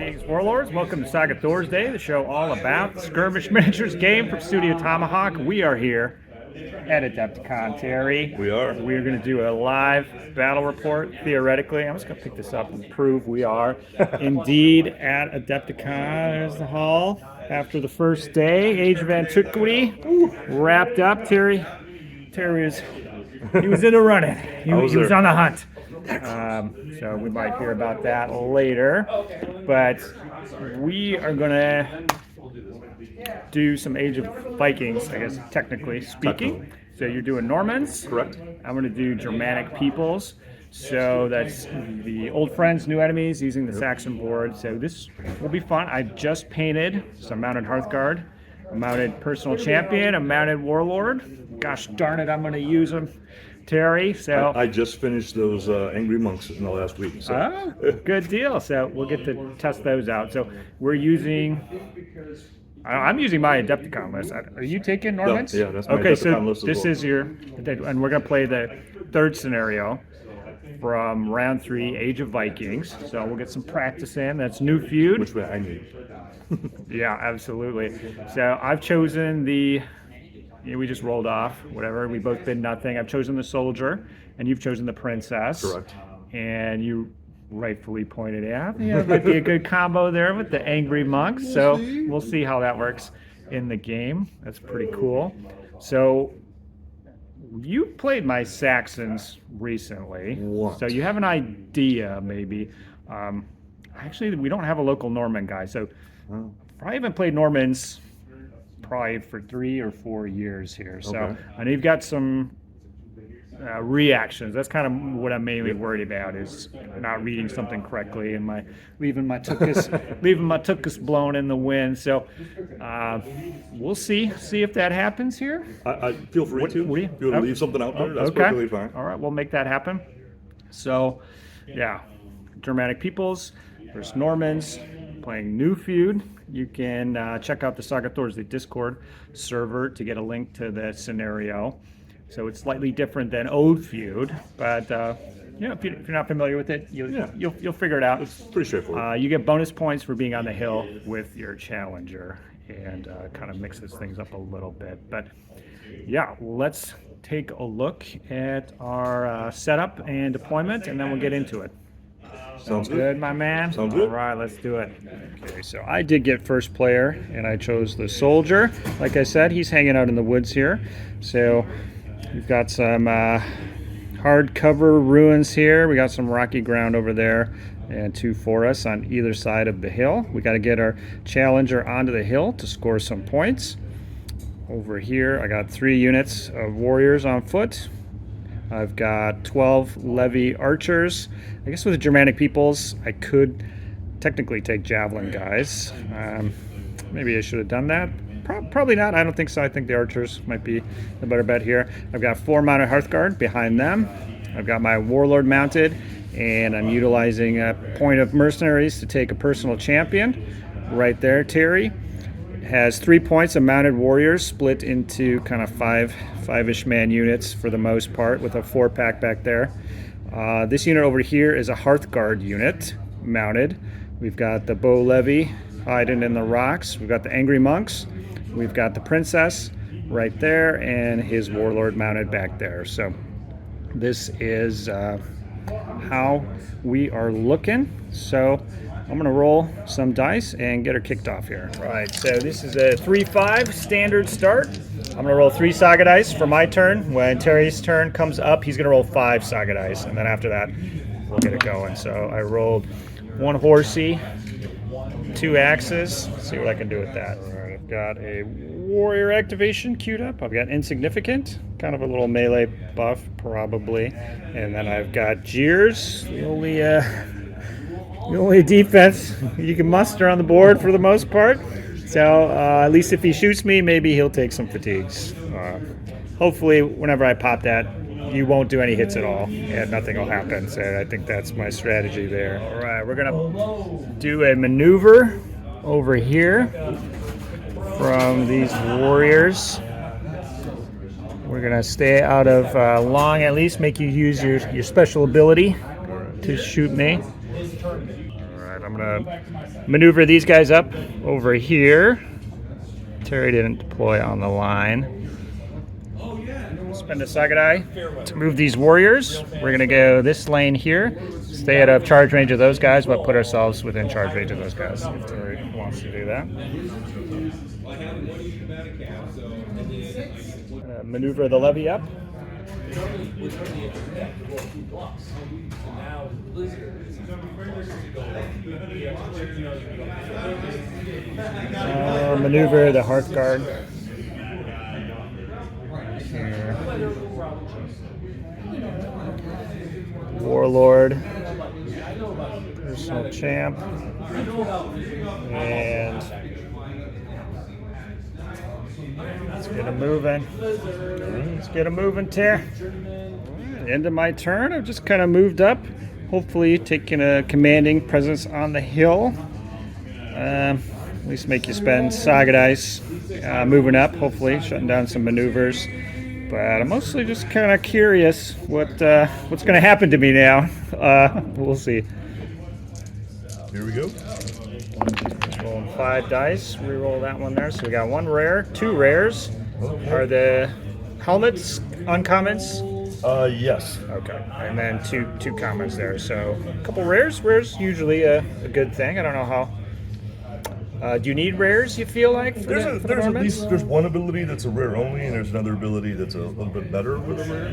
Greetings, Warlords. Welcome to Saga Thursday, the show all about the Skirmish Miniatures game from Studio Tomahawk. We are here at Adepticon, Terry. We are. We're going to do a live battle report, theoretically. I'm just going to pick this up and prove we are indeed at Adepticon. There's the hall. After the first day, Age of Antiquity wrapped up. Terry was in the running. He was on the hunt. So we might hear about that later. But we are going to do some Age of Vikings, I guess, technically speaking. So you're doing Normans. Correct. I'm going to do Germanic peoples. So that's the old friends, new enemies, using the Saxon board. So this will be fun. I just painted some mounted Hearthguard, a mounted personal champion, a mounted warlord. Gosh darn it, I'm going to use them, Terry. So I just finished those angry monks in the last week. So. Oh, good deal. So we'll get to test those out. So we're using. I'm using my Adepticon list. Are you taking Normans? Yeah, that's my okay, Adepticon list as this well. is your, and we're going to play the third scenario from round 3, Age of Vikings. So we'll get some practice in. That's new feud. Which way I need. Yeah, absolutely. So I've chosen the. We just rolled off, whatever. We both did nothing. I've chosen the soldier, and you've chosen the princess. Correct. And you rightfully pointed out, it might be a good combo there with the angry monks. So we'll see how that works in the game. That's pretty cool. So you played my Saxons recently. What? So you have an idea, maybe. Actually, we don't have a local Norman guy, so I haven't played Normans probably for 3 or 4 years here. So Okay. I know you've got some reactions. That's kind of what I'm mainly worried about, is not reading something correctly and leaving my tuchus blown in the wind. So we'll see if that happens here. I feel free to. What do you- If you want to leave something out there, that's perfectly fine. All right, we'll make that happen. So, yeah, Germanic peoples versus Normans playing new feud. You can check out the Saga Thursday Discord server to get a link to the scenario. So it's slightly different than Old Feud, but if you're not familiar with it, you'll figure it out. It's pretty straightforward. You get bonus points for being on the hill with your challenger, and kind of mixes things up a little bit. But yeah, let's take a look at our setup and deployment, and then we'll get into it. Sounds good. My man? Sounds good. All right, let's do it. Okay, so I did get first player, and I chose the soldier. Like I said, he's hanging out in the woods here. So we've got some hardcover ruins here. We got some rocky ground over there, and 2 forests on either side of the hill. We got to get our challenger onto the hill to score some points. Over here, I got 3 units of warriors on foot. I've got 12 levy archers. I guess with the Germanic peoples, I could technically take javelin guys. Maybe I should have done that. Probably not. I don't think so. I think the archers might be the better bet here. I've got 4 mounted Hearthguard behind them. I've got my warlord mounted, and I'm utilizing a point of mercenaries to take a personal champion. Right there, Terry has 3 points of mounted warriors split into kind of five-ish man units for the most part, with a 4-pack back there. This unit over here is a Hearthguard unit mounted. We've got the bow levy hiding in the rocks. We've got the angry monks. We've got the princess right there, and his warlord mounted back there. So this is how we are looking. So I'm going to roll some dice and get her kicked off here. Right, so this is a 3-5 standard start. I'm going to roll 3 Saga dice for my turn. When Terry's turn comes up, he's going to roll 5 Saga dice, and then after that, we'll get it going. So I rolled 1 horsey, 2 axes. Let's see what I can do with that. All right, I've got a warrior activation queued up. I've got insignificant, kind of a little melee buff, probably. And then I've got jeers, the only defense you can muster on the board for the most part. So at least if he shoots me, maybe he'll take some fatigues. Hopefully, whenever I pop that, you won't do any hits at all, and nothing will happen. So I think that's my strategy there. All right, we're gonna do a maneuver over here from these warriors. We're gonna stay out of long, at least make you use your special ability to shoot me. All right, I'm maneuver these guys up over here. Terry didn't deploy on the line. Spend a Saga die to move these warriors. We're going to go this lane here. Stay out of charge range of those guys, but put ourselves within charge range of those guys if Terry wants to do that. Maneuver the levy up. Maneuver the Hearthguard. Here. Warlord. Personal champ. And let's get him moving. Let's get him moving, Ter. End of my turn. I've just kind of moved up. Hopefully taking a commanding presence on the hill. At least make you spend Saga dice. Moving up, hopefully, shutting down some maneuvers. But I'm mostly just kind of curious what's going to happen to me now. We'll see. Here we go. Rolling 5 dice. Reroll that one there. So we got 1 rare, 2 rares. Are the helmets uncommons? Yes. Okay. And then two commons there. So a couple rares. Rares usually a good thing. I don't know how. Do you need rares, you feel like? There's at least one ability that's a rare only, and there's another ability that's a little bit better with a rare.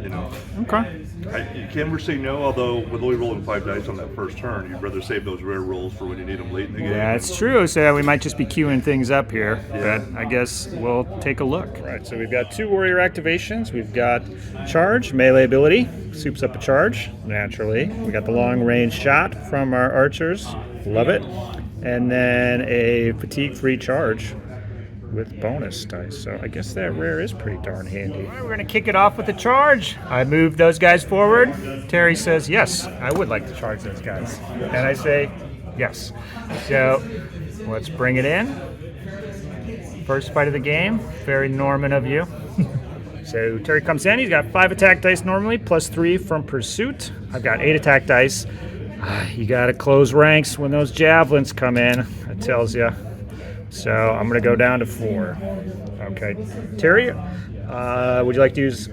You know. Okay. You can never say no, although with only rolling 5 dice on that first turn, you'd rather save those rare rolls for when you need them late in the game. Yeah, it's true. So we might just be queuing things up here, but I guess we'll take a look. Right, so we've got 2 warrior activations. We've got charge, melee ability, soups up a charge, naturally. We got the long range shot from our archers, love it. And then a fatigue-free charge with bonus dice. So I guess that rare is pretty darn handy. All right, we're going to kick it off with the charge. I move those guys forward. Terry says, yes, I would like to charge those guys. And I say, yes. So let's bring it in. First fight of the game. Very Norman of you. So Terry comes in. He's got 5 attack dice normally, plus 3 from pursuit. I've got 8 attack dice. You got to close ranks when those javelins come in, it tells you. So I'm going to go down to 4. Okay. Terry, would you like to use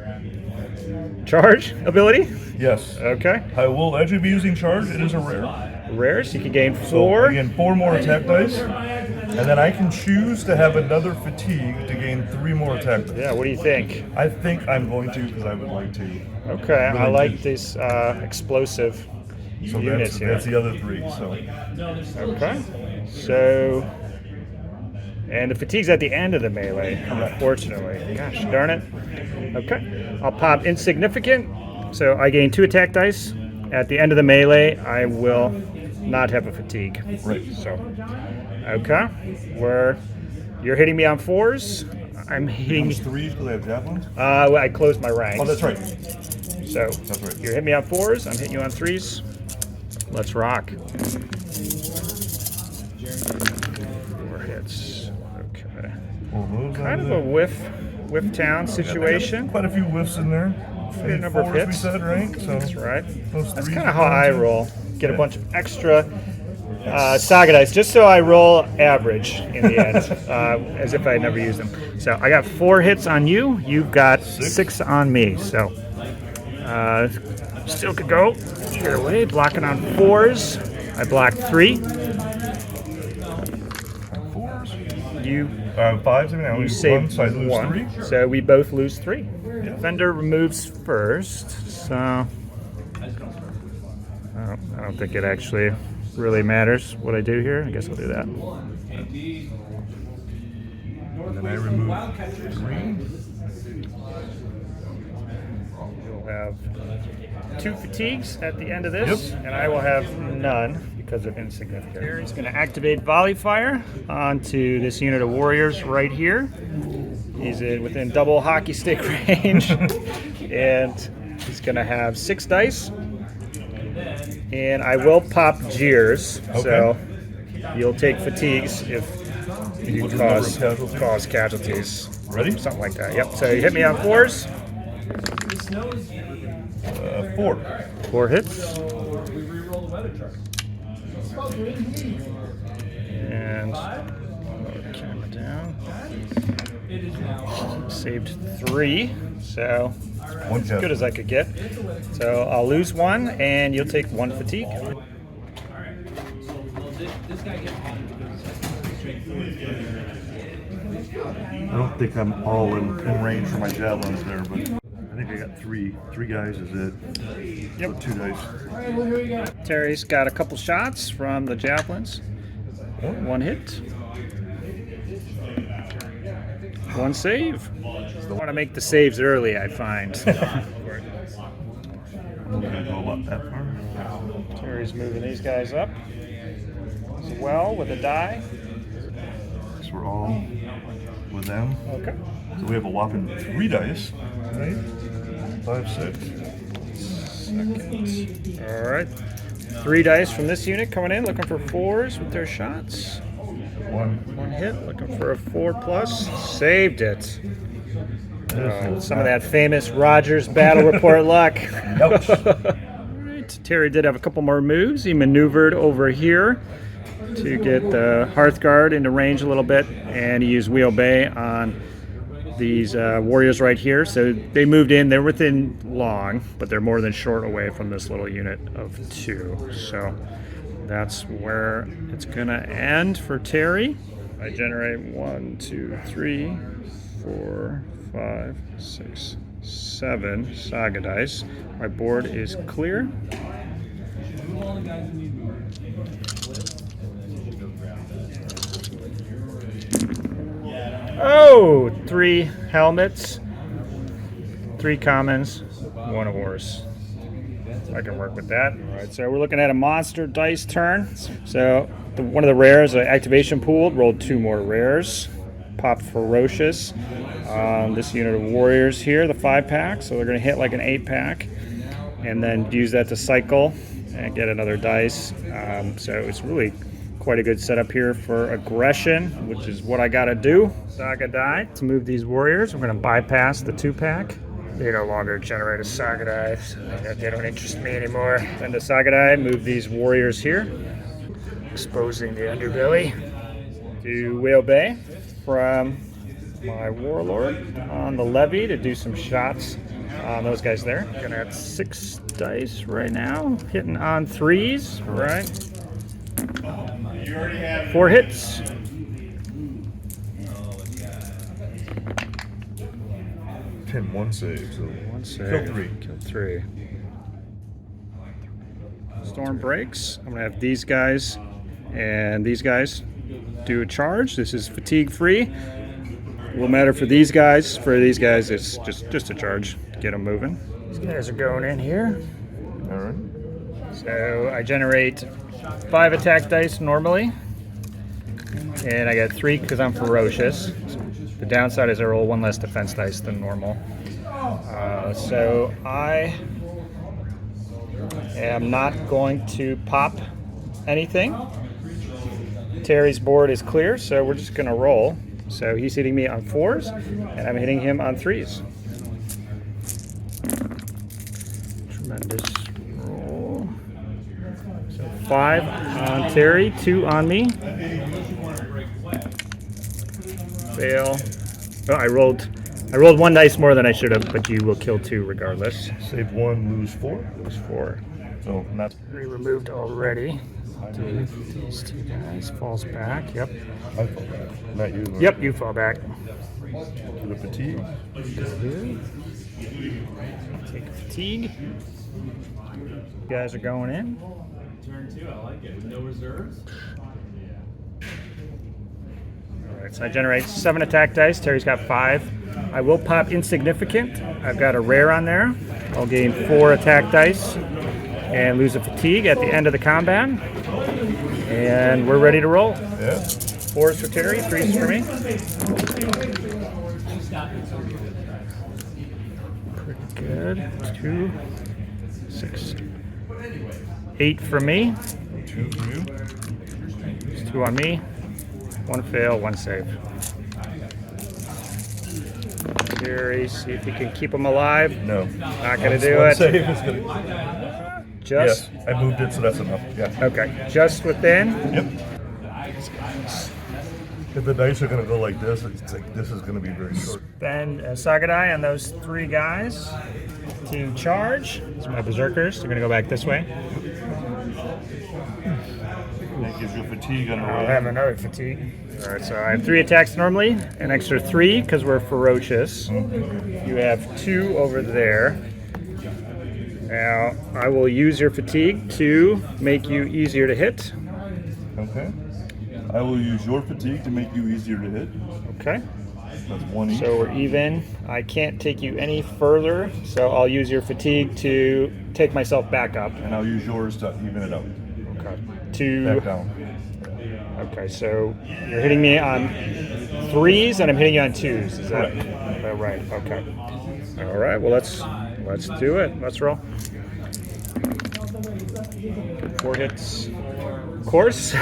charge ability? Yes. Okay. I will actually be using charge. It is a rare. Rare, so you can gain 4. So I gain 4 more attack dice, and then I can choose to have another fatigue to gain 3 more attack dice. Yeah, what do you think? I think I'm going to because I would like to. Okay, I like this explosive units here. That's the other 3. So. Okay. So, and the fatigue's at the end of the melee, unfortunately. Gosh darn it. Okay. I'll pop insignificant. So I gain 2 attack dice. At the end of the melee, I will not have a fatigue. Right. So, okay. You're hitting me on 4s. I'm hitting. Those 3s because I have javelins? I closed my ranks. Oh, that's right. So That's right. you're hitting me on 4s. I'm hitting you on 3s. Let's rock. 4 hits. Okay. Well, Kind of a whiff town situation. Quite a few whiffs in there. Fair number of 4s hits. we said, right? So That's right. those That's 3s kind of are how I going to- roll. Get a bunch of extra Saga dice, just so I roll average in the end, as if I never used them. So I got 4 hits on you. You've got 6 on me. So still could go either way. Blocking on 4s. I blocked 3. 4s. You 5s. I mean, I only You lose saved 1, so I lose 1, 3. so we both lose 3. Defender removes first, so I don't think it actually really matters what I do here. I guess I'll do that. And then I remove 3. You'll have 2 fatigues at the end of this, and I will have none because of insignificant. Here he's going to activate volley fire onto this unit of warriors right here. He's within double hockey stick range, and he's going to have 6 dice. And I will pop jeers, so you'll take fatigues if you cause casualties. Ready? Something like that. Yep. So you hit me on 4s. 4. 4 hits. And lower the camera down. Saved 3, so One as good as I could get. So I'll lose 1, and you'll take 1 fatigue. I don't think I'm all in range for my javelins there, but I think I got three. 3 guys is it. Yep. So 2 dice. Terry's got a couple shots from the javelins. 1 hit. 1 save. I want to make the saves early, I find. I'm not gonna go about that far. Terry's moving these guys up as well with a die. So we're all with them. Okay. So we have a whopping 3 dice. Right? 5, 6. Second. All right. 3 dice from this unit coming in, looking for 4s with their shots. 1 hit, looking for a 4+. Saved it. Some of that famous Rodge's battle report luck. Ouch. Alright, Terry did have a couple more moves. He maneuvered over here to get the Hearthguard into range a little bit, and he used Wheel Bay on these warriors right here. So they moved in. They're within long, but they're more than short away from this little unit of 2. So that's where it's gonna end for Terry. I generate 1, 2, 3, 4, 5, 6, 7 Saga dice. My board is clear. Oh, 3 helmets, 3 commons, 1 horse. I can work with that. All right, so we're looking at a monster dice turn. So one of the rares, activation pooled, rolled 2 more rares. Pop Ferocious. This unit of warriors here, the 5-pack. So they're going to hit like an 8-pack, and then use that to cycle and get another dice. So it's really quite a good setup here for aggression, which is what I got to do. Saga die to move these warriors. We're going to bypass the 2-pack. They no longer generate a Saga die, so they don't interest me anymore. Then the Saga die, move these warriors here, exposing the underbelly. Do Whale Bay from my warlord on the levy to do some shots on those guys there. Gonna have 6 dice right now, hitting on 3s, right? 4 hits. 1 save. So 1 save. Kill 3. Kill 3. Storm breaks. I'm gonna have these guys and these guys do a charge. This is fatigue free. Will matter for these guys. For these guys, it's just a charge. Get them moving. These guys are going in here. All right. So I generate 5 attack dice normally, and I get 3 because I'm ferocious. The downside is I roll 1 less defense dice than normal. So I am not going to pop anything. Terry's board is clear, so we're just going to roll. So he's hitting me on 4s, and I'm hitting him on 3s. Tremendous roll. So 5 on Terry, 2 on me. Fail. Oh, I rolled 1 dice more than I should have, but you will kill 2 regardless. Save 1, lose 4. Lose 4. So not. Removed already. These 2 guys falls back. Yep. I fall back. Not you. Right? Yep, you fall back. To the fatigue. Take fatigue. You guys are going in. Turn 2, I like it. No reserves. Alright, so I generate 7 attack dice. Terry's got 5. I will pop insignificant. I've got a rare on there. I'll gain 4 attack dice and lose a fatigue at the end of the combat. And we're ready to roll. Yeah. 4s for Terry, 3s for me. Pretty good. 2, 6, 8 for me. 2 for you. 2 on me. 1 fail, 1 save. Terry, see if you can keep him alive. No. Not gonna do One it. save is gonna. Just Yes, I moved it, so that's enough. Yeah. okay. Just within. Yep. If the dice are gonna go like this, it's like this is gonna be very short. Then Saga die on those 3 guys to charge. These are my berserkers. They're gonna go back this way. That gives you fatigue on the I'll way. have another fatigue. All right, so I have 3 attacks normally, an extra 3 because we're ferocious. You have 2 over there. Now I will use your fatigue to make you easier to hit. Okay. I will use your fatigue to make you easier to hit. Okay. That's 1 each. So we're even. I can't take you any further, so I'll use your fatigue to take myself back up. And I'll use yours to even it out. Okay. Back down. Okay, so you're hitting me on 3s and I'm hitting you on 2s. Is that right? Okay. All right. Well, let's do it. Let's roll. 4 hits. Of course.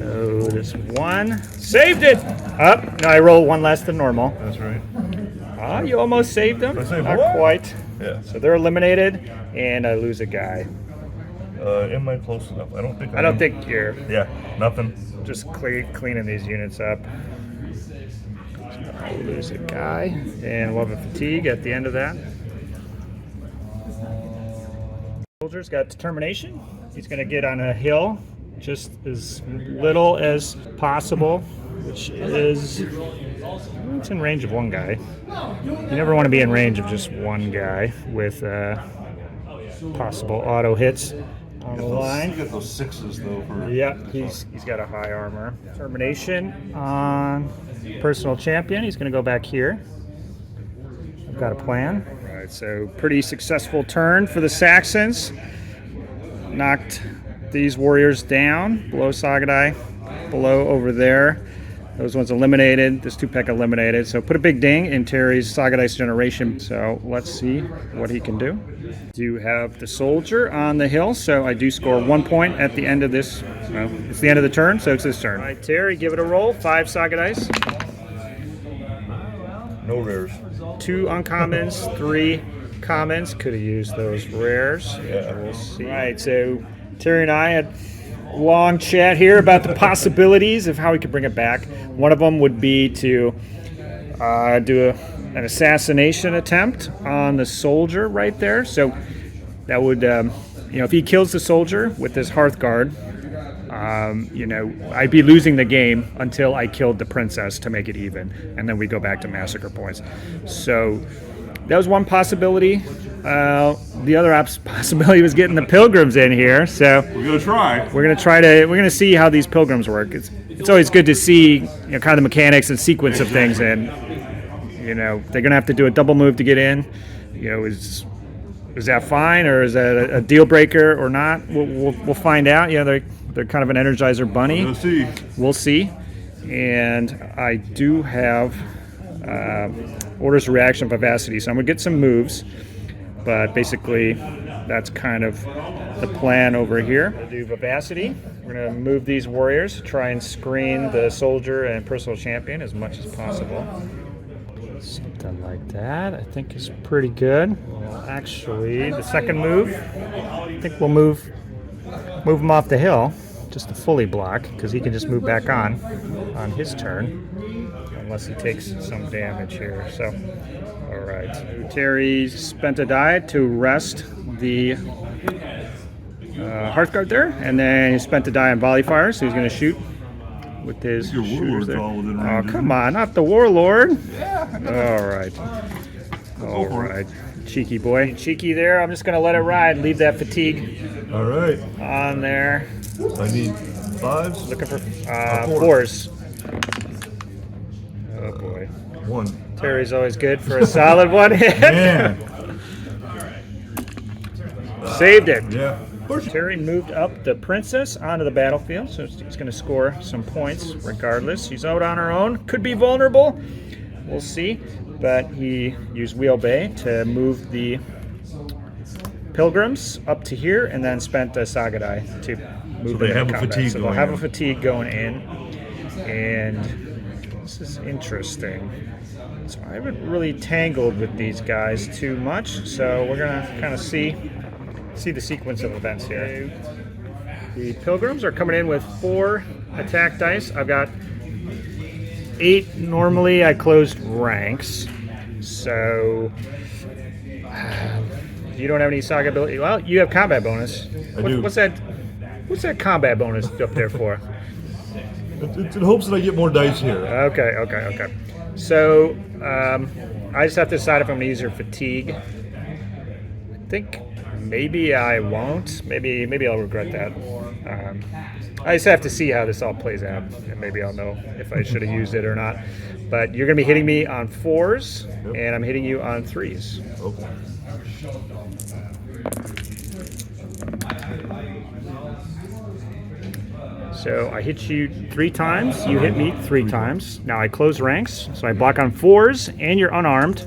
Oh, this 1 saved it. Up. No, I roll 1 less than normal. That's right. Ah, you almost saved them. I saved Not what? quite. Yeah. So they're eliminated, and I lose a guy. Am I close enough? I don't think I don't think you're. Yeah, nothing. Just cleaning these units up. So I'll lose a guy, and we'll have a fatigue at the end of that. Soldier's got determination. He's going to get on a hill just as little as possible, which is it's in range of 1 guy. You never want to be in range of just 1 guy with possible auto hits on the line. You get those 6s though. For Yeah, he's got a high armor. Determination on personal champion. He's going to go back here. I've got a plan. All right, so pretty successful turn for the Saxons. Knocked these warriors down below Sagadai, below over there. Those ones eliminated. This 2-pack eliminated. So put a big ding in Terry's Sagadai's generation. So let's see what he can do. Do have the soldier on the hill, so I do score 1 point at the end of this. Well, it's the end of the turn, so it's his turn. All right, Terry, give it a roll. 5 Saga dice. no rares. 2 uncommons, 3 commons. Could have used those rares. Yeah. We'll see. All right, so Terry and I had a long chat here about the possibilities of how we could bring it back. One of them would be to do an assassination attempt on the soldier right there. So that would, if he kills the soldier with his Hearthguard, I'd be losing the game until I killed the princess to make it even, and then we go back to massacre points. So that was one possibility. The other possibility was getting the pilgrims in here. So We're gonna try. we're gonna see how these pilgrims work. It's always good to see kind of the mechanics and sequence of things, and they're gonna have to do a double move to get in. Is that fine, or is that a deal breaker or not? We'll find out. They're kind of an Energizer bunny. We'll see. We'll see. And I do have orders of reaction vivacity, so I'm gonna get some moves. But basically, that's kind of the plan over here. We'll do vivacity. We're gonna move these warriors, try and screen the soldier and personal champion as much as possible. Something like that, I think, is pretty good. Well, actually, the second move, I think we'll move him off the hill just to fully block, because he can just move back on his turn, unless he takes some damage here. So, all right. Terry spent a die to rest the Hearthguard there, and then he spent a die on volley fire, so he's going to shoot with his Your shooters warlord's there. all within Oh, range, come on, not the warlord. Yeah. All right. All for it. right. Cheeky boy. Cheeky there. I'm just going to let it ride. Leave that fatigue All right. on there. I need 5s. Looking for four. 4s. Oh, boy. 1. Terry's always good for a solid 1 hit. Man. Saved it. Yeah. Terry moved up the princess onto the battlefield, so he's going to score some points regardless. She's out on her own. Could be vulnerable. We'll see. But he used Wheel Bay to move the pilgrims up to here, and then spent a Saga die to move they them have into a combat. fatigue So they'll going have in. a fatigue going in. And this is interesting. So I haven't really tangled with these guys too much, so we're gonna kind of see the sequence of events here. The pilgrims are coming in with 4 attack dice. I've got 8 normally. I closed ranks, so you don't have any saga ability. Well, you have combat bonus. I do. What's that combat bonus up there for? It's in hopes that I get more dice here. Okay. So I just have to decide if I'm going to use your fatigue. I think maybe I won't. Maybe I'll regret that. I just have to see how this all plays out, and maybe I'll know if I should have used it or not. But you're going to be hitting me on 4s, and I'm hitting you on 3s. Okay. So I hit you 3 times, you hit me 3 times. Now I close ranks, so I block on 4s, and you're unarmed.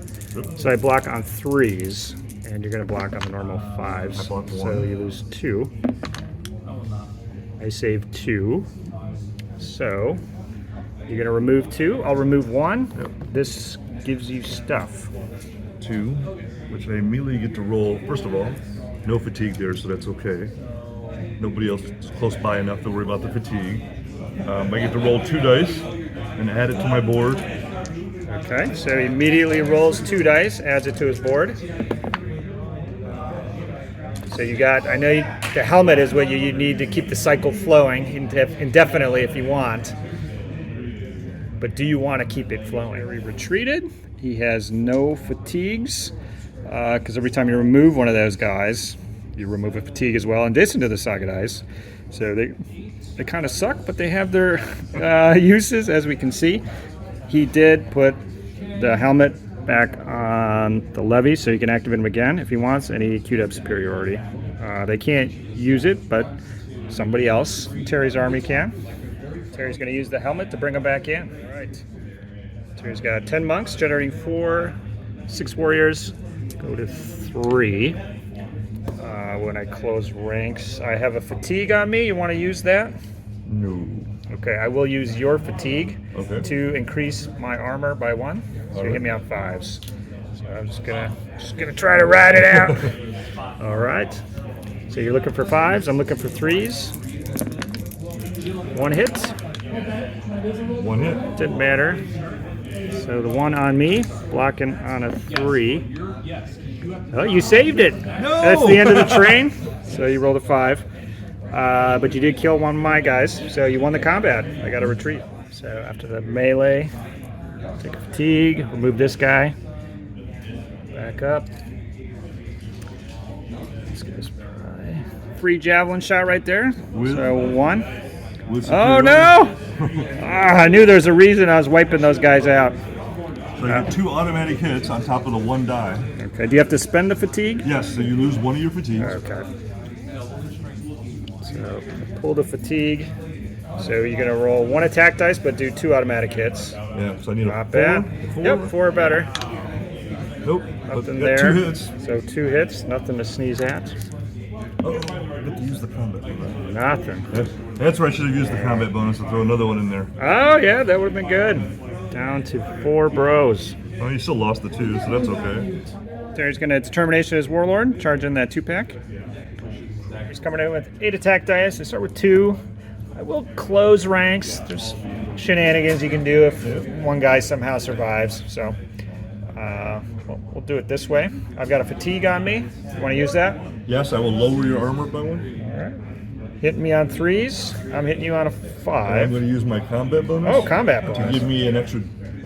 So I block on 3s, and you're going to block on the normal 5s. I blocked 1. So you lose 2. I save 2. So you're going to remove 2. I'll remove 1. Yep. This gives you stuff. 2, which I immediately get to roll. First of all, no fatigue there, so that's okay. Nobody else is close by enough to worry about the fatigue. I get to roll 2 dice and add it to my board. Okay, so he immediately rolls 2 dice, adds it to his board. So you got, I know the helmet is what you need to keep the cycle flowing indefinitely if you want. But do you want to keep it flowing? He retreated. He has no fatigues, because every time you remove one of those guys, you remove a fatigue as well, in addition to the saga dice. So they kind of suck, but they have their uses, as we can see. He did put the helmet back on the levy, so you can activate him again if he wants, and he queued up superiority. They can't use it, but somebody else, Terry's army can. Terry's going to use the helmet to bring him back in. All right. Terry's got 10 monks, generating 4, 6 warriors, go to 3. When I close ranks, I have a fatigue on me. You want to use that? No. Okay, I will use your fatigue Okay. to increase my armor by 1. So you hit me on 5s. So I'm just gonna try to ride it out. All right. So you're looking for 5s. I'm looking for 3s. 1 hit. 1 hit. Didn't matter. So the 1 on me, blocking on a 3. Oh, you saved it. No! That's the end of the train. So you rolled a 5. But you did kill one of my guys, so you won the combat. I got to retreat. So after the melee, take a fatigue, remove this guy. Back up. This guy's probably free javelin shot right there. So 1. Oh no! I knew there was a reason I was wiping those guys out. So you get 2 automatic hits on top of the 1 die. Okay, do you have to spend the fatigue? Yes, so you lose 1 of your fatigues. Okay. So pull the fatigue. So you're going to roll 1 attack dice, but do 2 automatic hits. Yeah, so I need Not a 4. bad. 4. Yep, 4 better. Nope. But Nothing got there. 2 hits. So 2 hits, nothing to sneeze at. Oh, I have to use the combat bonus. Nothing. That's where I should have used the combat bonus to throw another one in there. Oh yeah, that would have been good. Down to 4 bros. Oh, you still lost the 2, so that's okay. Terry's going to determination as warlord, charge in that 2-pack. He's coming in with 8 attack dice. I start with 2. I will close ranks. There's shenanigans you can do if one guy somehow survives. So we'll do it this way. I've got a fatigue on me. You want to use that? Yes, I will lower your armor by 1. All right. Hitting me on 3s. I'm hitting you on a 5. I'm going to use my combat bonus. Oh, combat To bonus. give me an extra.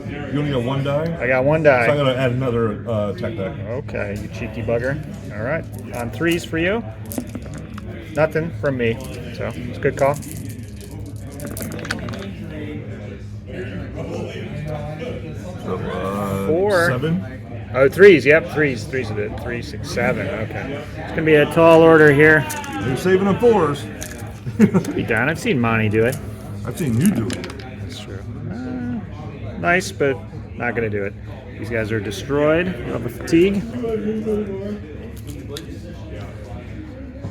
You only got 1 die? I got 1 So I'm die. going to add another attack die. Okay, you cheeky bugger. All right. On 3s for you. Nothing from me. So it's a good call. So, 4. 7. Oh, 3s. Yep, 3s. 3s are it. 3, 6, 7. Okay. It's gonna be a tall order here. You're saving on 4s. Be done. I've seen Monty do it. I've seen you do it. That's true. Nice, but not gonna do it. These guys are destroyed. Of a fatigue.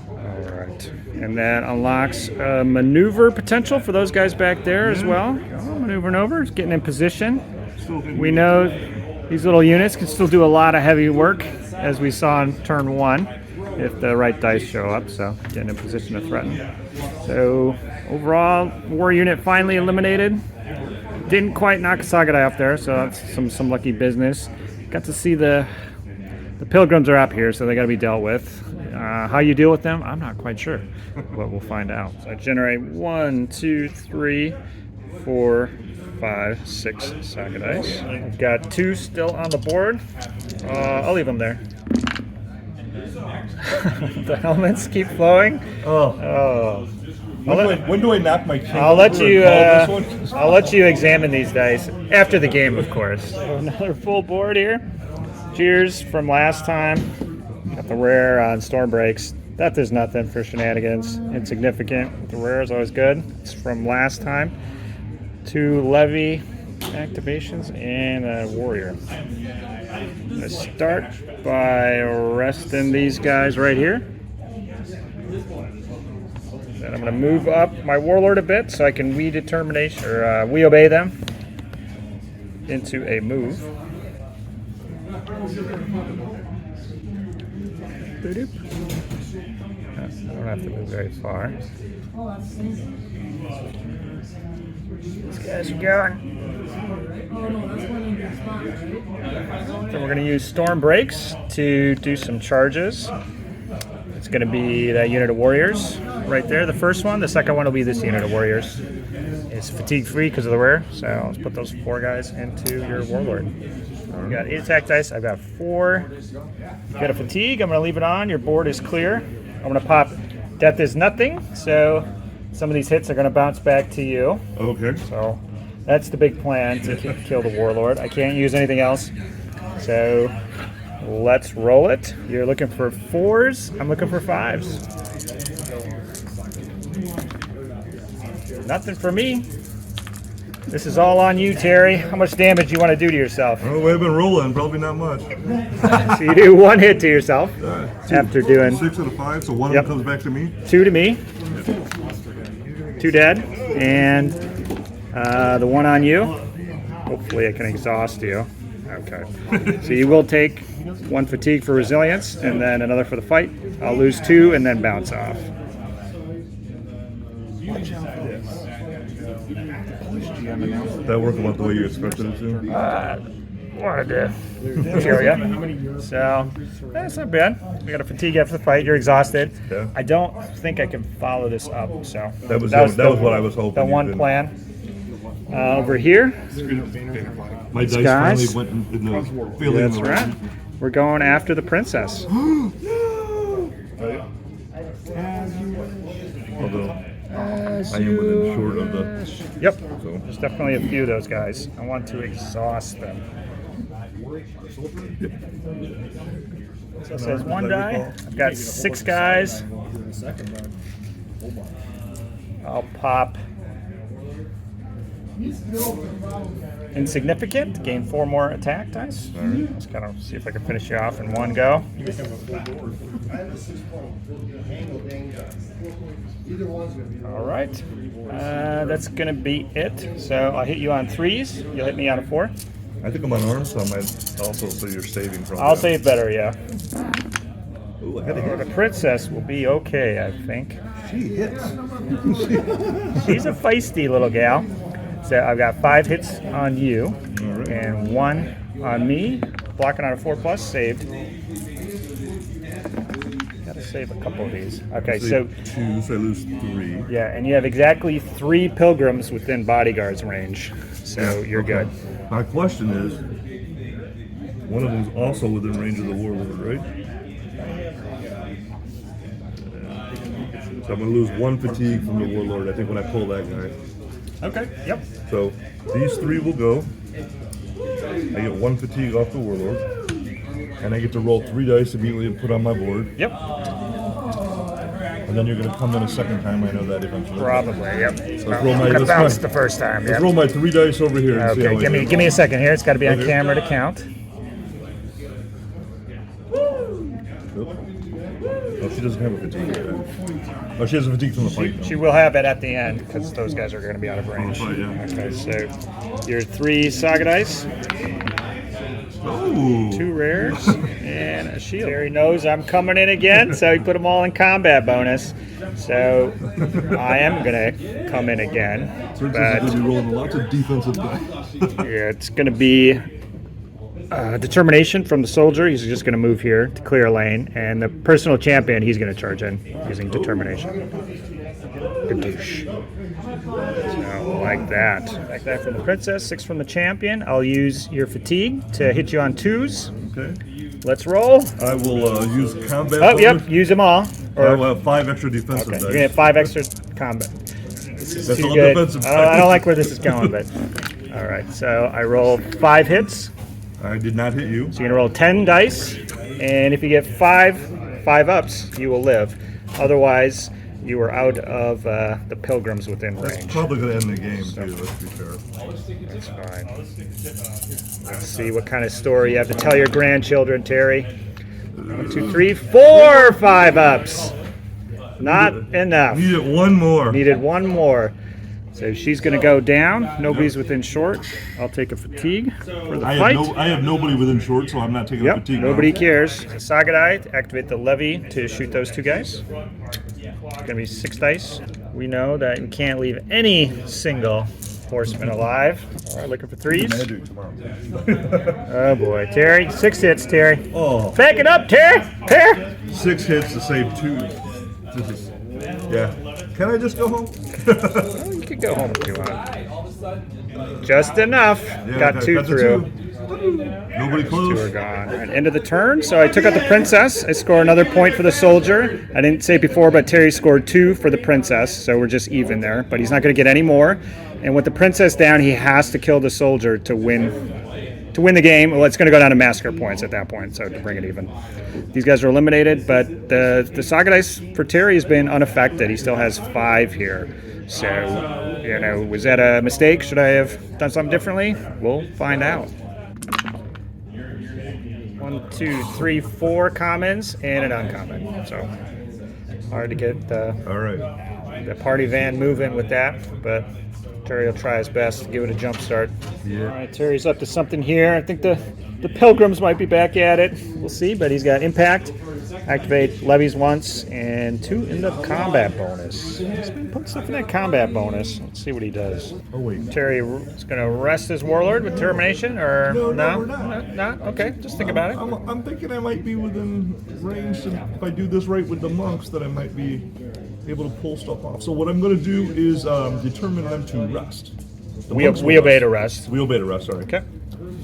All right. And that unlocks maneuver potential for those guys back there as well. Oh, maneuvering over, getting in position. We know These little units can still do a lot of heavy work, as we saw in turn 1, if the right dice show up, so getting in position to threaten. So overall, war unit finally eliminated. Didn't quite knock a Saga die off there, so that's some lucky business. Got to see the pilgrims are up here, so they got to be dealt with. How you deal with them, I'm not quite sure, but we'll find out. So I generate 1, 2, 3, 4, 5, 6 Saga dice. I've got 2 still on the board. I'll leave them there. The helmets keep flowing. Oh. When do I knock my king? I'll let over you. and call this one? I'll let you examine these dice after the game, of course. Another full board here. Cheers from last time. Got the rare on storm breaks. That does nothing for shenanigans. Insignificant. The rare is always good. It's from last time. 2 levy activations and a warrior. I'm gonna start by resting these guys right here. Then I'm going to move up my warlord a bit so I can we obey them into a move. I don't have to move very far. These guys are going. So we're going to use storm breaks to do some charges. It's going to be that unit of warriors right there, the first one. The second one will be this unit of warriors. It's fatigue free because of the rare, so let's put those 4 guys into your warlord. We got 8 attack dice. I've got 4. You got a fatigue. I'm going to leave it on. Your board is clear. I'm going to pop death is nothing, so some of these hits are going to bounce back to you. Okay. So that's the big plan, to kill the warlord. I can't use anything else, so let's roll it. You're looking for 4s. I'm looking for 5s. Nothing for me. This is all on you, Terry. How much damage you want to do to yourself? Oh, we've been rolling. Probably not much. So you do 1 hit to yourself after doing 6 out of 5, so 1 of them comes back to me. 2 to me. 2 dead. And the 1 on you. Hopefully I can exhaust you. Okay. So you will take 1 fatigue for resilience and then another for the fight. I'll lose 2 and then bounce off. That worked about the way you expected it to? Wanted to kill you. So that's not bad. We got a fatigue after the fight. You're exhausted. Yeah. I don't think I can follow this up. So That was what I was hoping. The you one did. plan. Over here. My dice guys. finally went in the feeling. That's right. We're going after the princess. Although I am within short of the. Yep. So. There's definitely a few of those guys. I want to exhaust them. So it says 1 die. I've got 6 guys. I'll pop insignificant. Gain 4 more attack dice. Let's kind of see if I can finish you off in 1 go. All right. That's going to be it. So I'll hit you on 3s. You'll hit me on a 4. I think I'm unarmed, so I might also say you're saving from. I'll save better, yeah. Ooh, I had a hit. The princess will be okay, I think. She hits. She's a feisty little gal. So I've got 5 hits on you right. and 1 on me. Blocking on a 4+, saved. Gotta save a couple of these. Okay, so 2, so I lose 3. yeah, and you have exactly 3 pilgrims within bodyguard's range. So you're good. My question is, one of them's also within range of the warlord, right? So I'm gonna lose 1 fatigue from the warlord. I think when I pull that guy. Okay, yep. So these 3 will go. I get 1 fatigue off the warlord, and I get to roll 3 dice immediately and put on my board. Yep. And then you're gonna come in a second time. I know that eventually. Probably, yep. So let's roll my. Got Let's, bounced the first time, let's yep. roll my 3 dice over here. And see how Okay, I do. give me a second here. It's got to be on Okay. camera to count. Oh, she doesn't have a fatigue yet. Oh, she has a fatigue from the fight. She will have it at the end because those guys are going to be out of range. Oh, yeah. Okay, so your 3 Saga dice. Ooh. 2 rares and a shield. Terry knows I'm coming in again, so he put them all in combat bonus. So I am going to come in again. Princess But is going to be rolling lots of defensive dice. yeah, it's going to be determination from the soldier. He's just going to move here to clear a lane. And the personal champion, he's going to charge in using determination. Gadoosh. So, like that. Like that from the princess, 6 from the champion. I'll use your fatigue to hit you on 2s. Okay. Let's roll. I will use combat. Oh, bonus. yep, use them all. I will have 5 extra defensive Okay, dice. you're gonna have 5 extra combat. This is That's too all good. defensive I don't dice. like where this is going, but all right. So I roll 5 hits. I did not hit you. So you're gonna roll 10 dice, and if you get 5 ups, you will live. Otherwise, you are out of the pilgrims within That's range. probably going to end the game, too, let's be fair. That's fine. Let's see what kind of story you have to tell your grandchildren, Terry. 1, 2, 3, 4 5 ups. Not enough. Needed one more. Needed 1 more. So she's going to go down. Nobody's within short. I'll take a fatigue for the fight. I have nobody within short, so I'm not taking a Yep, fatigue. nobody now. cares. Saga die, activate the levy to shoot those 2 guys. It's going to be 6 dice. We know that you can't leave any single horseman alive. All right, looking for 3s. Magic tomorrow. Oh boy, Terry, 6 hits, Terry. Oh, Back it up, Terry. Terry. 6 hits to save 2. This is, yeah. Can I just go home? Well, you could go home if you want. Just enough. Yeah, Got okay, 2 got the through. 2. Nobody 2 are close. gone. All right, end of the turn. So I took out the princess. I score another point for the soldier. I didn't say it before, but Terry scored 2 for the princess, so we're just even there. But he's not going to get any more. And with the princess down, he has to kill the soldier to win the game. Well, it's going to go down to massacre points at that point, so to bring it even. These guys are eliminated, but the Saga dice for Terry has been unaffected. He still has 5 here. So, you know, was that a mistake? Should I have done something differently? We'll find out. 1, 2, 3, 4 commons and an uncommon. So hard to get All right. the party van moving with that, but Terry will try his best to give it a jump start. Yeah. All right, Terry's up to something here. I think the pilgrims might be back at it. We'll see, but he's got impact, activate levies once, and 2 in the combat bonus. He's been putting stuff in that combat bonus. Let's see what he does. Oh, wait. Terry is going to rest his warlord with termination, or No, we're not. Not? Okay, just think about it. I'm thinking I might be within range. If I do this right with the monks, that I might be able to pull stuff off. So what I'm going to do is determine them to rest. The We monks will obey to rest. We obey to rest, sorry. Okay.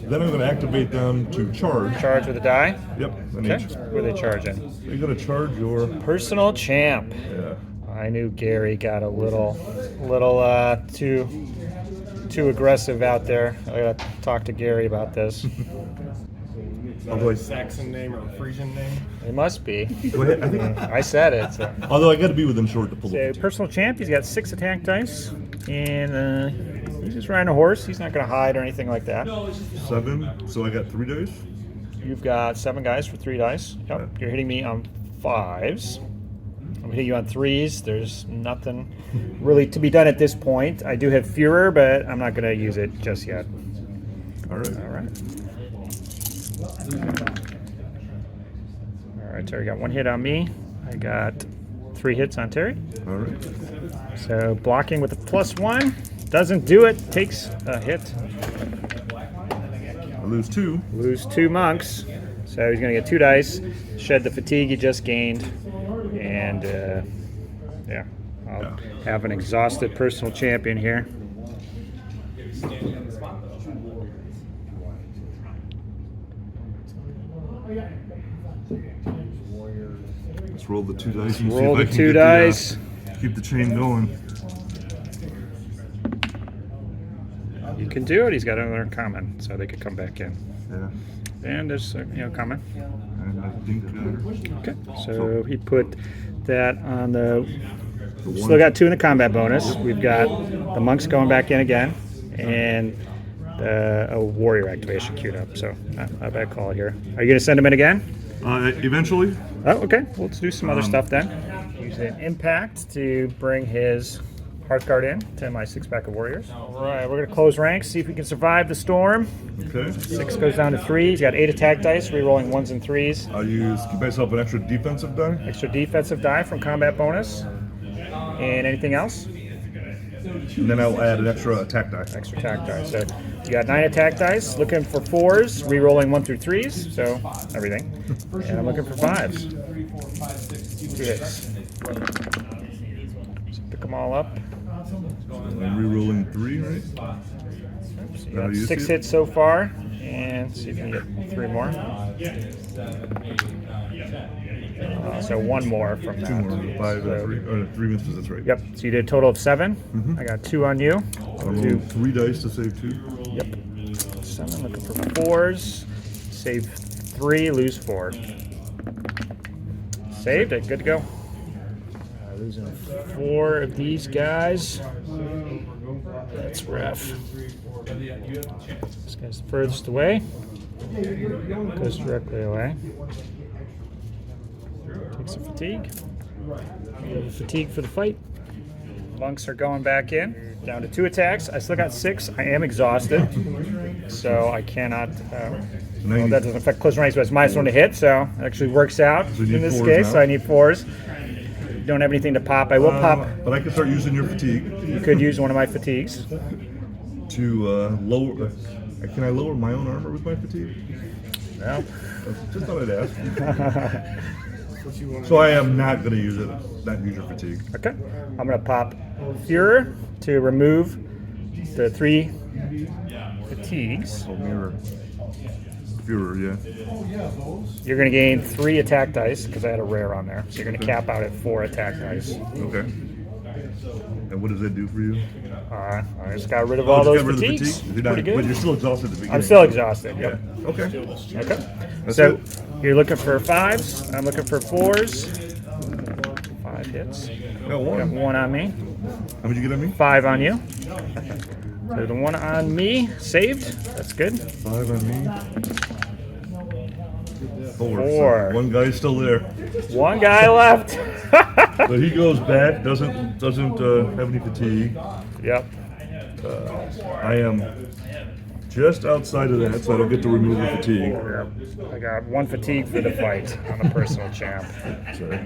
Then I'm going to activate them to charge. Charge with a die. Yep. And Okay. each. Where are they charging? You're going to charge your... Personal champ. Yeah. I knew Gary got a little too aggressive out there. I got to talk to Gary about this. Although I, Saxon name or Frisian name? It must be. go ahead. I think, I said it. So. although I got to be within short to pull So it. personal champ, he's got 6 attack dice, and he's just riding a horse. He's not going to hide or anything like that. 7. So I got 3 dice. You've got 7 guys for 3 dice. Yep. Yeah. You're hitting me on 5s. I'm hitting you on 3s. There's nothing really to be done at this point. I do have Führer, but I'm not going to use it just yet. All right. All right. All right, Terry got 1 hit on me. I got 3 hits on Terry. All right. So blocking with a +1 doesn't do it. Takes a hit. I lose 2. Lose 2 monks. So he's going to get 2 dice. Shed the fatigue he just gained. And yeah, I'll have an exhausted personal champion here. Let's roll the 2 dice. And Roll see the if I can 2 get dice. keep the chain going. You can do it. He's got another comment, so they could come back in. Yeah. And there's a comment. And I think Okay, so he put that on the. the Still got 2 in the combat bonus. We've got the monks going back in again, and a warrior activation queued up. So not a bad call here. Are you going to send him in again? eventually. Oh, okay. Well, let's do some other stuff then. Use an impact to bring his Hearthguard in to my 6-pack of warriors. All right, we're going to close ranks, see if we can survive the storm. Okay. 6 goes down to 3. He's got 8 attack dice, re-rolling 1s and 3s. I'll give myself an extra defensive die. Extra defensive die from combat bonus. And anything else? And then I'll add an extra attack die. Extra attack dice. So you got 9 attack dice, looking for 4s, re-rolling 1 through 3s, so everything. And I'm looking for 5s. 2 hits. So pick them all up. I'm re-rolling 3, right? So you got 6 hits so far, and see if you can get 3 more. So 1 more from that. 2 more, 5, So, 3, or 3 misses, that's right. yep, so you did a total of 7. I got 2 on you. I'll roll 3 dice to save 2. Yep. 7, looking for 4s. Save 3, lose 4. Saved it, good to go. Losing 4 of these guys. That's rough. This guy's the furthest away. Goes directly away. Takes a fatigue. A little fatigue for the fight. Monks are going back in. Down to 2 attacks. I still got 6. I am exhausted. So I cannot. Well, that doesn't affect close range, but it's -1 to hit, so it actually works out So you in need this 4s case. now? So I need 4s. Don't have anything to pop. I will pop. But I can start using your fatigue You could use one of my fatigues. to lower. Can I lower my own armor with my fatigue? No. Just thought I'd ask. So I am not going to use it. Not use your fatigue. Okay. I'm going to pop Fuhrer to remove the 3 fatigues. Oh, mirror. Fuhrer, yeah. You're going to gain 3 attack dice because I had a rare on there. So you're going to cap out at 4 attack dice. Okay. And what does that do for you? I just got rid of all those Just get rid of the fatigues. fatigue? You're not, Pretty but good. you're still exhausted at the beginning. I'm still exhausted. Yep. Yeah. Okay. Okay. That's So it. you're looking for 5s. I'm looking for 4s. 5 hits. Got Got 1. 1 on me. How many did you get on me? 5 on you. So the 1 on me saved. That's good. 5 on me. 4. 4. So 1 guy's still there. 1 guy left. But he goes back. Doesn't have any fatigue. Yep. I am just outside of that, so I don't get to remove the fatigue. Yep. I got 1 fatigue for the fight. I'm a personal champ. Sorry.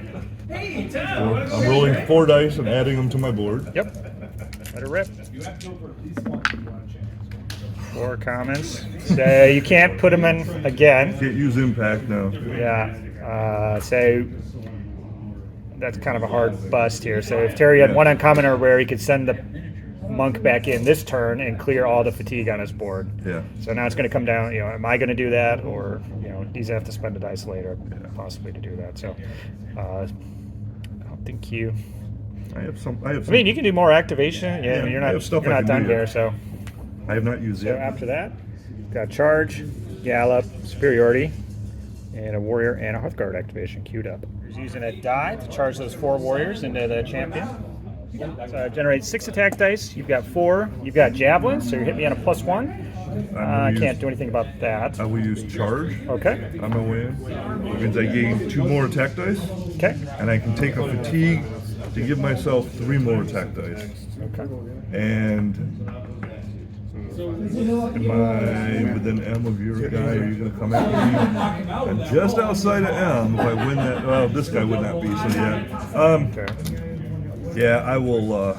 I'm rolling 4 dice and adding them to my board. Yep. Let it rip. 4 comments. So you can't put them in again. Can't use impact now. Yeah. So that's kind of a hard bust here. So if Terry had 1 uncommon or rare, he could send the monk back in this turn and clear all the fatigue on his board. Yeah. So now it's going to come down, am I going to do that, or, he's going to have to spend a dice later possibly to do that. So I don't think you... I have some. I mean, you can do more activation. Yeah, Yeah, you're I not, have stuff you're I not can done do here, yet. so... I have not used So it. after that, got charge, gallop, superiority, and a warrior and a Hearthguard activation queued up. He's using a die to charge those 4 warriors into the champion. So it generates 6 attack dice. You've got 4. You've got javelin, so you're hitting me on a +1. I can't do anything about that. I will use charge Okay. on my way in. That means I gain 2 more attack dice, Okay. and I can take a fatigue to give myself 3 more attack dice. Okay. And am I within M of your guy? Are you going to come at me? I'm just outside of M. If I win that, well, this guy would not be. So yeah, Okay. yeah, I will.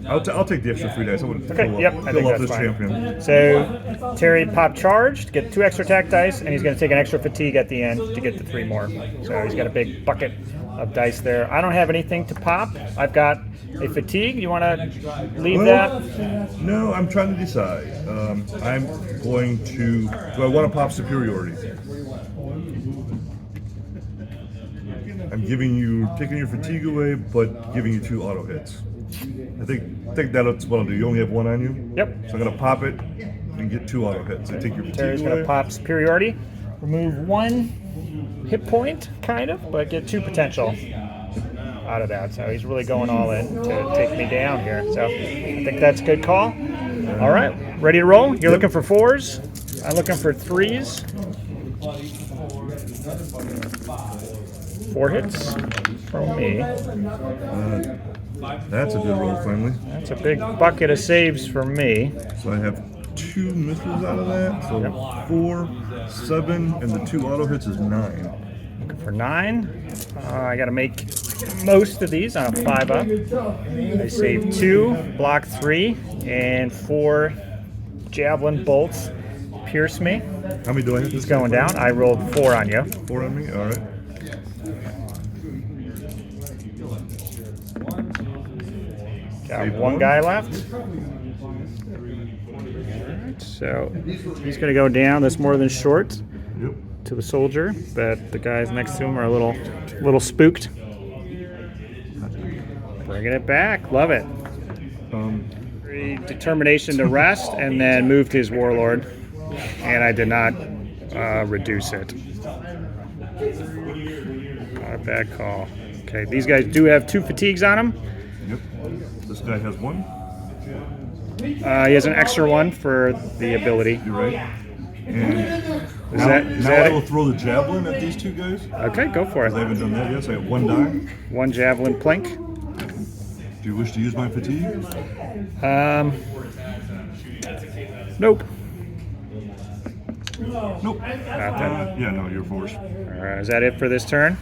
I'll take the extra 3 dice. I would Okay, fill yep, up, I fill think up that's this fine. champion. So Terry popped charge to get 2 extra attack dice, and he's going to take an extra fatigue at the end to get the 3 more. So he's got a big bucket of dice there. I don't have anything to pop. I've got a fatigue. You want to leave that? No, I'm trying to decide. I'm going to. Do I want to pop superiority? I'm taking your fatigue away, but giving you 2 auto hits. I think that's what I'll do. You only have 1 on you. Yep. So I'm gonna pop it and get 2 auto hits. I take your fatigue Terry's away. going to pop superiority, remove 1 hit point, kind of, but get 2 potential out of that. So he's really going all in to take me down here. So I think that's a good call. All right, ready to roll? You're looking for 4s. I'm looking for 3s. 4 hits from me. That's a good roll, finally. That's a big bucket of saves for me. So I have 2 misses out of that. So 4, 7, and the 2 auto hits is 9. For 9, I got to make most of these on a 5 up. I save 2, block 3, and 4 javelin bolts pierce me. How many do I have? He's going down. I rolled 4 on you. 4 on me? Alright. Got 1 guy left. So he's going to go down. That's more than short Yep. to the soldier, but the guys next to him are a little spooked. Bringing it back. Love it. Determination to rest, and then moved his warlord, and I did not reduce it. Not a bad call. Okay, these guys do have 2 fatigues on them. Yep. This guy has 1. He has an extra 1 for the ability. You're right. And Is that I it? will throw the javelin at these 2 guys. Okay, go for I it. haven't done that yet, so I got 1 die. 1 javelin plink. Do you wish to use my fatigue? Nope. Nope. Yeah, no, you're forced. All right, is that it for this turn?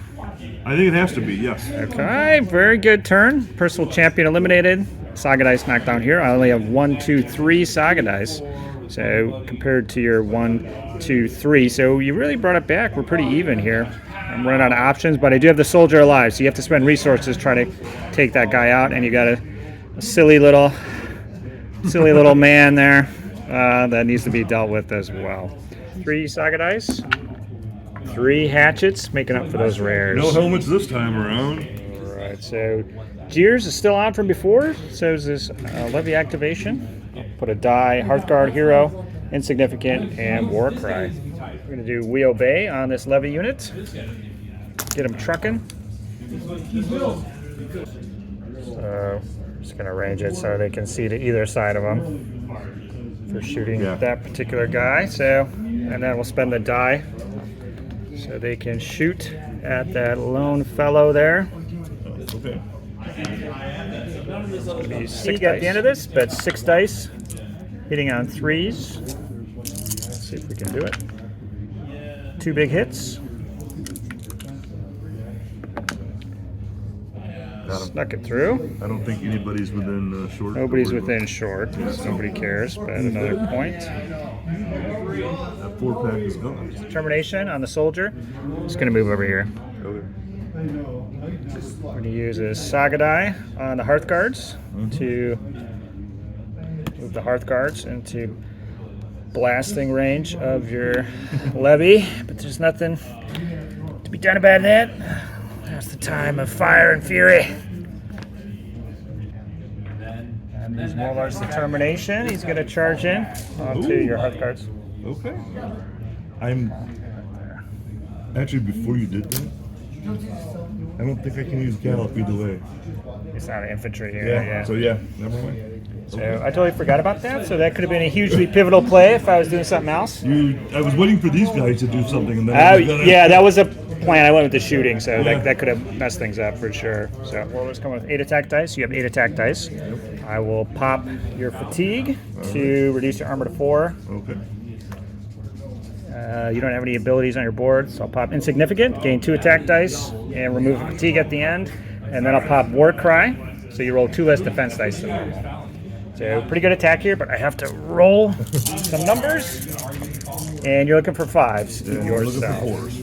I think it has to be, yes. Okay, very good turn. Personal champion eliminated. Saga dice knocked down here. I only have 1, 2, 3 Saga dice. So compared to your 1, 2, 3, so you really brought it back. We're pretty even here. I'm running out of options, but I do have the soldier alive, so you have to spend resources trying to take that guy out, and you got a silly little man there that needs to be dealt with as well. 3 Saga dice, 3 hatchets, making up for those rares. No helmets this time around. All right, so Jeers is still on from before. So is this levy activation. I'll put a die, Hearthguard hero, insignificant, and war cry. We're going to do We Obey on this levy unit. Get him trucking. So just going to arrange it so they can see to either side of them for shooting that particular guy. So, and then we'll spend the die so they can shoot at that lone fellow there. Okay. It's going to be 6 at the end of this, but 6 dice, hitting on 3s. Let's see if we can do it. 2 big hits. Snuck it through. I don't think anybody's within short. Nobody's within short. Nobody cares, but another point. That 4-pack is gone. Determination on the soldier. Just going to move over here. Okay. We're going to use a Saga die on the Hearthguards to move the Hearthguards into blasting range of your levy, but there's nothing to be done about that. Now's the time of fire and fury. And these Warlord's determination, he's going to charge in onto your Hearthguards. Okay. I'm actually, before you did that, I don't think I can use Gallop either way. It's not an infantry here. Yeah. So yeah, never mind. So I totally forgot about that. So that could have been a hugely pivotal play if I was doing something else. I was waiting for these guys to do something, and then yeah, that was a plan. I went with the shooting, so that could have messed things up for sure. So Warlord's coming with 8 attack dice. You have 8 attack dice. I will pop your fatigue to reduce your armor to 4. Okay. You don't have any abilities on your board, so I'll pop insignificant, gain 2 attack dice, and remove a fatigue at the end. And then I'll pop war cry, so you roll 2 less defense dice than normal. So pretty good attack here, but I have to roll some numbers. And you're looking for 5s yourself. Looking for 4s.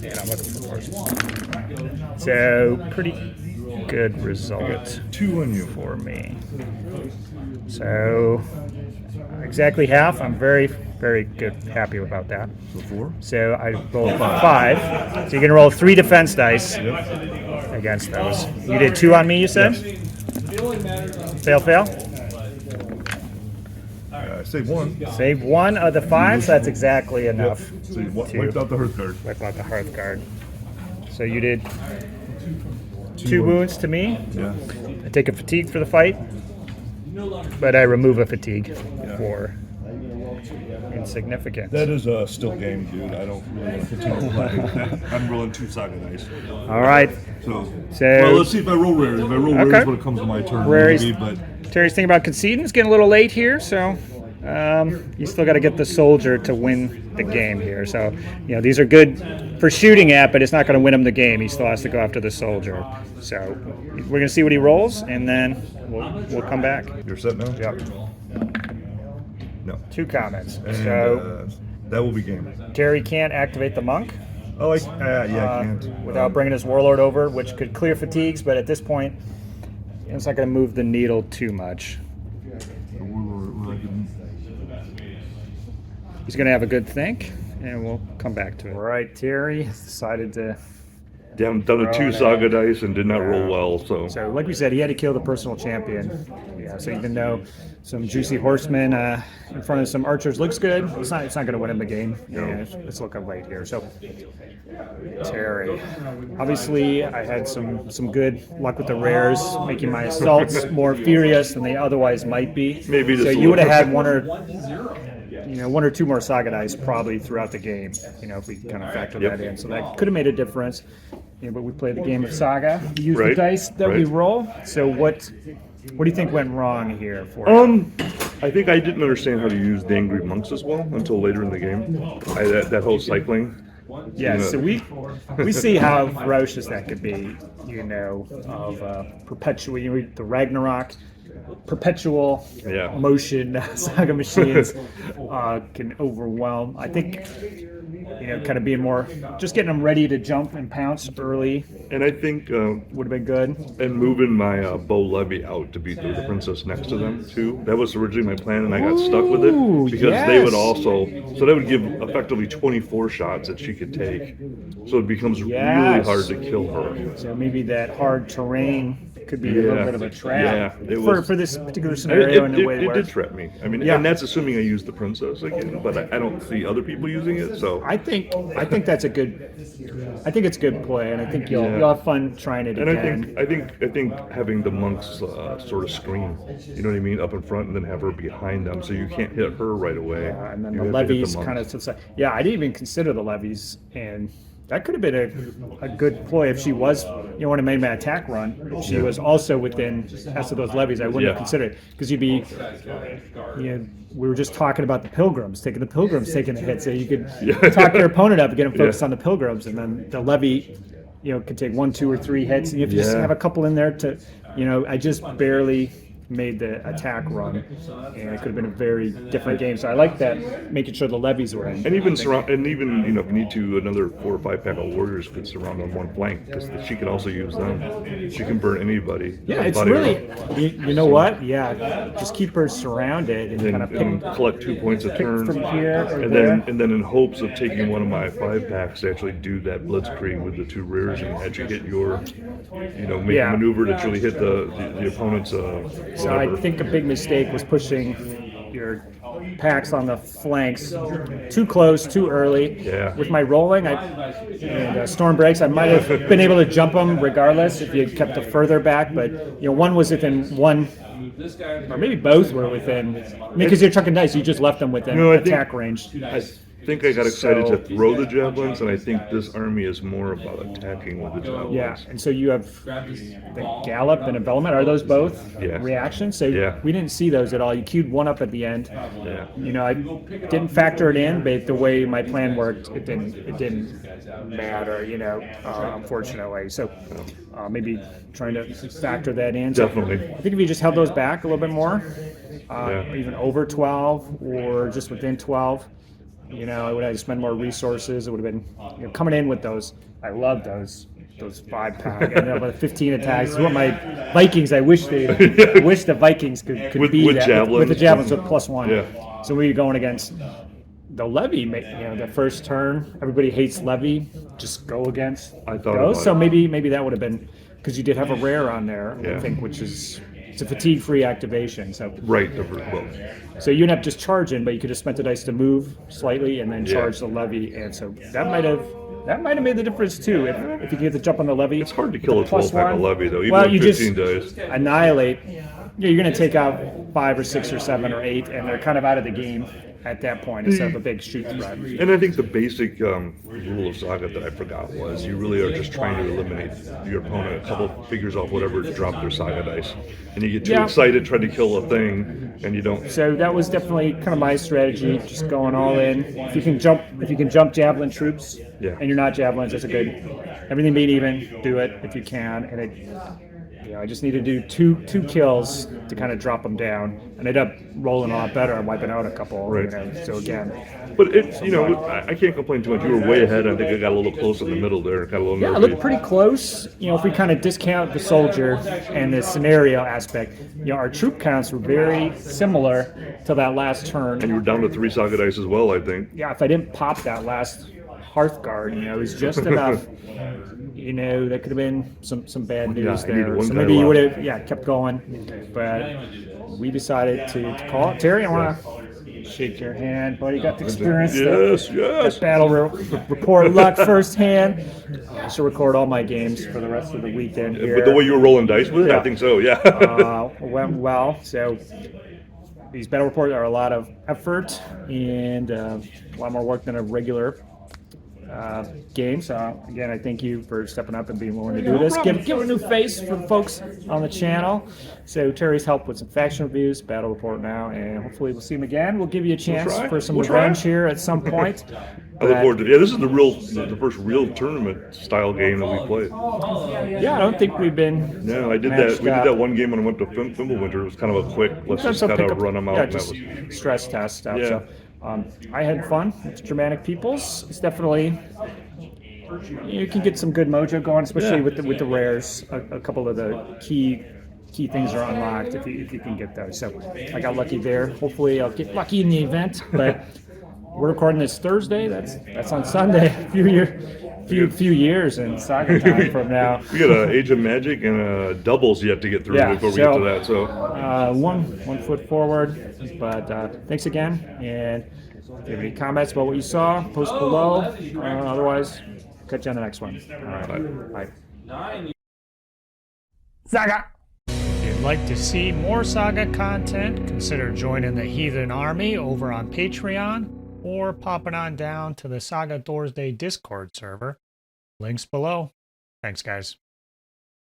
And I'm looking for 4s. So pretty good result 2 on you for me. So exactly half. I'm very, very good, happy about that. So 4. So I rolled 5. So you can roll 3 defense dice against those. You did 2 on me, you said? Yes. Fail. Save 1. Save 1 of the 5s. That's exactly enough. So you wiped out the Hearthguard. Wipe out the Hearthguard. So you did 2 wounds to me. Yeah. I take a fatigue for the fight, but I remove a fatigue for significant. That is a still game, dude. I don't really want to continue playing. I'm rolling 2 Saga dice. All right. So So- let's see if I roll rares. If I roll rares when it comes to my turn, Rares. maybe, but Terry's thinking about conceding. It's getting a little late here, so you still got to get the soldier to win the game here. So, these are good for shooting at, but it's not going to win him the game. He still has to go after the soldier. So, we're going to see what he rolls, and then we'll come back. you're set now? Yep. No. 2 comments. And, So, that will be game. Terry can't activate the monk Oh, I can't. without bringing his warlord over, which could clear fatigues, but at this point, it's not going to move the needle too much. He's going to have a good think, and we'll come back to it. All right, Terry decided to... Done a 2 Saga dice and did not roll well, so. So, like we said, he had to kill the personal champion. Yeah. So even though some juicy horsemen in front of some archers looks good, it's not going to win him the game. Yeah, it's looking late here. So, Terry, obviously, I had some good luck with the rares, making my assaults more furious than they otherwise might be. Maybe so just you would have had one or two more Saga dice probably throughout the game. If we kind of factor that in, so that could have made a difference. But we played the game of Saga. We used the dice that we roll. So what do you think went wrong here for you? I think I didn't understand how to use the Angry Monks as well until later in the game. That whole cycling. Yeah, so we see how ferocious that could be, of perpetuating the Ragnarok, perpetual motion Saga machines can overwhelm. I think, kind of being more, just getting them ready to jump and pounce early. And I think would have been good. And moving my bow levy out to beat the princess next to them too. That was originally my plan, and I got stuck with it because they would also. So that would give effectively 24 shots that she could take. So it becomes really hard to kill her. So maybe that hard terrain could be a little bit of a trap for this particular scenario. It did trap me. I mean, and that's assuming I use the princess again, but I don't see other people using it. So I think that's a good. I think it's a good play, and I think you'll have fun trying it again. And I think having the monks sort of screen, you know what I mean, up in front, and then have her behind them, so you can't hit her right away. And then the levies kind of to the side. Yeah, I didn't even consider the levies, and that could have been a good ploy if she was, when I made my attack run. If she was also within as of those levies, I wouldn't have considered it because you'd be, we were just talking about the pilgrims taking the hit, so you could talk your opponent up and get them focused on the pilgrims, and then the levy, could take 1, 2, or 3 hits, and you have to just have a couple in there to, I just barely made the attack run, and it could have been a very different game. So I like that, making sure the levies were in. And even if you need to, another 4 or 5 pack of warriors could surround on one flank because she can also use them. She can burn anybody. Yeah, it's really, you know what? Yeah, just keep her surrounded and kind of pick, collect 2 points a turn from here or and there. then in hopes of taking one of my 5 packs to actually do that blitzkrieg with the 2 rears and actually hit your, make a maneuver to actually hit the opponent's. So I think a big mistake was pushing your packs on the flanks too close, too early. Yeah. With my rolling, and storm breaks, I might have been able to jump them regardless if you had kept it further back. But one was within one, or maybe both were within. Because you're chucking dice, you just left them within attack range. I think I got excited to throw the javelins, and I think this army is more about attacking with the javelins. Yeah, and so you have the gallop and envelopment. Are those both reactions? So we didn't see those at all. You queued one up at the end. Yeah. I didn't factor it in, but the way my plan worked, it didn't matter. Unfortunately. So maybe trying to factor that in. So Definitely. I think if you just held those back a little bit more, even over 12 or just within 12. I would have to spend more resources. It would have been, coming in with those. I love those 5-pack. About 15 attacks. What my Vikings? I wish the Vikings could be with that javelins. with the javelins with +1. Yeah. So we were going against the levy. The first turn, everybody hates levy. Just go against those. So maybe that would have been because you did have a rare on there. I think, which is. It's a fatigue-free activation, so so you end up just charging, but you could have spent the dice to move slightly and then charge the levy, and so that might have made the difference too. If you get the jump on the levy, it's hard to kill a 12-pack of levy though. Even well, with you 15 just dice. annihilate. You're going to take out 5 or 6 or 7 or 8, and they're kind of out of the game. at that point instead of a big shoot threat. And I think the basic rule of Saga that I forgot was you really are just trying to eliminate your opponent a couple figures off whatever drop their Saga dice. And you get too excited trying to kill a thing, and you don't. So that was definitely kind of my strategy, just going all in. If you can jump javelin troops, and you're not javelins, that's a good. Everything being even, do it if you can. And I just need to do two kills to kind of drop them down, and ended up rolling a lot better and wiping out a couple. Right. So again. But it's I can't complain too much. You were way ahead. I think I got a little close in the middle there. Got a little nervy. I looked pretty close. If we kind of discount the soldier and the scenario aspect, our troop counts were very similar to that last turn. And you were down to 3 Saga dice as well, I think. Yeah, if I didn't pop that last Hearthguard, it was just enough. That could have been some bad news there. So maybe you would have kept going. But we decided to call it. Terry, I want to shake your hand, buddy. You got the experience. Yes. That battle report luck firsthand. I should record all my games for the rest of the weekend here. But the way you were rolling dice with it, I think so, went well. So these battle reports are a lot of effort and a lot more work than a regular game. So again, I thank you for stepping up and being willing to do this. Give a new face for the folks on the channel. So Terry's helped with some faction reviews, battle report now, and hopefully we'll see him again. We'll give you a chance for some revenge here at some point. I look forward to it. Yeah, this is the first real tournament style game that we played. Yeah, I don't think we've been. No, I did that. We did that one game when I went to Fimbulwinter. It was kind of a quick. Let's just kind of run them out. Yeah, just stress test stuff. Yeah. So, I had fun with Germanic peoples. It's definitely you can get some good mojo going, especially with the rares. A couple of the key things are unlocked if you can get those. So I got lucky there. Hopefully I'll get lucky in the event. But we're recording this Thursday. That's on Sunday. A few years in Saga time from now. We got an Age of Magic and doubles yet to get through before we get to that. So one foot forward. But thanks again. And if you have any comments about what you saw, post below. Otherwise, catch you on the next one. All right. Bye. Saga! If you'd like to see more Saga content, consider joining the Heathen Army over on Patreon or popping on down to the Saga Thursday Discord server. Links below. Thanks, guys.